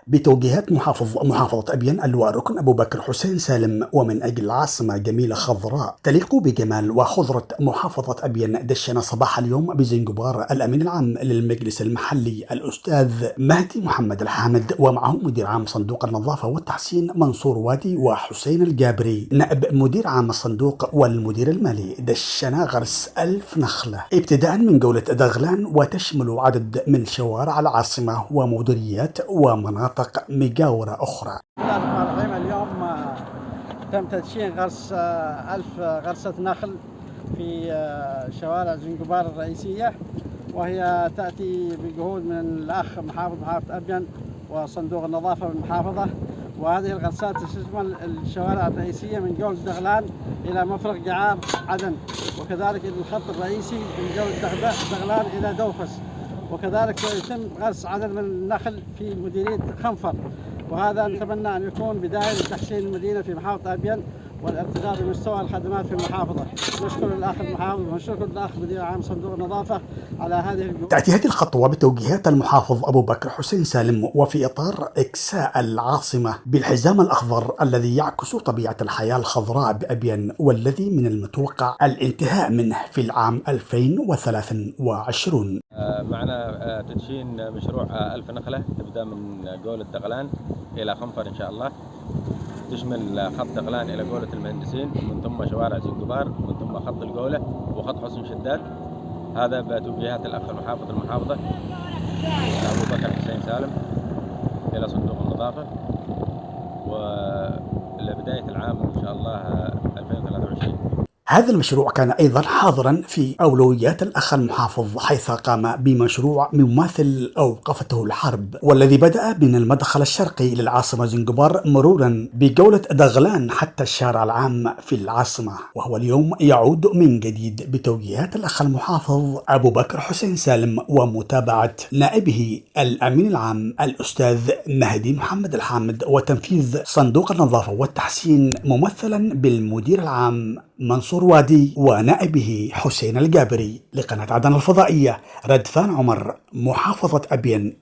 بتوجيهات محافظة أبين اللواء الركن أبو بكر حسين سالم، ومن أجل عاصمة جميلة خضراء تليق بجمال وخضرة محافظة أبين، دشن صباح اليوم بزنجبار الأمين العام للمجلس المحلي الأستاذ مهدي محمد الحامد، ومعه مدير عام صندوق النظافة والتحسين منصور وادي، وحسين الجابري نائب مدير عام الصندوق والمدير المالي. دشنا غرس 1000 نخلة ابتداء من جولة دغلان، وتشمل عدد من شوارع العاصمة ومديريات ومناطق مجاورة أخرى. بسم الله الرحمن الرحيم. اليوم تم تدشين غرس 1000 غرسة نخل في شوارع زنجبار الرئيسية، وهي تأتي بجهود من الأخ محافظة أبين وصندوق النظافة بالمحافظة. وهذه الغرسات تشمل الشوارع الرئيسية من جولة دغلان إلى مفرق جعار عدن، وكذلك الخط الرئيسي من جولة دغلان إلى دوفس، وكذلك يتم غرس عدد من النخل في مديرية خنفر. وهذا نتمنى أن يكون بداية لتحسين المدينة في محافظة أبين والارتقاء بمستوى الخدمات في المحافظة. نشكر الأخ المحافظ ونشكر الأخ مدير عام صندوق النظافة على هذه الجهود. تأتي هذه الخطوة بتوجيهات المحافظ أبو بكر حسين سالم، وفي إطار إكساء العاصمة بالحزام الأخضر الذي يعكس طبيعة الحياة الخضراء بأبين، والذي من المتوقع الانتهاء منه في العام 2023. معنا تدشين مشروع 1000 نخلة تبدأ من جولة دغلان إلى خنفر إن شاء الله، تشمل خط دغلان إلى جولة المهندسين، ومن ثم شوارع زنجبار، ومن ثم خط الجولة وخط حسن شداد. هذا بتوجيهات الأخ المحافظة أبو بكر حسين سالم إلى صندوق النظافة، ولبداية العام إن شاء الله 2023. هذا المشروع كان أيضا حاضرا في أولويات الأخ المحافظ، حيث قام بمشروع مماثل أوقفته الحرب، والذي بدأ من المدخل الشرقي للعاصمة زنجبار مرورا بجولة دغلان حتى الشارع العام في العاصمة، وهو اليوم يعود من جديد بتوجيهات الأخ المحافظ أبو بكر حسين سالم ومتابعة نائبه الأمين العام الأستاذ مهدي محمد الحامد، وتنفيذ صندوق النظافة والتحسين ممثلا بالمدير العام منصور وادي ونائبه حسين الجابري. لقناة عدن الفضائية، ردفان عمر، محافظة أبين.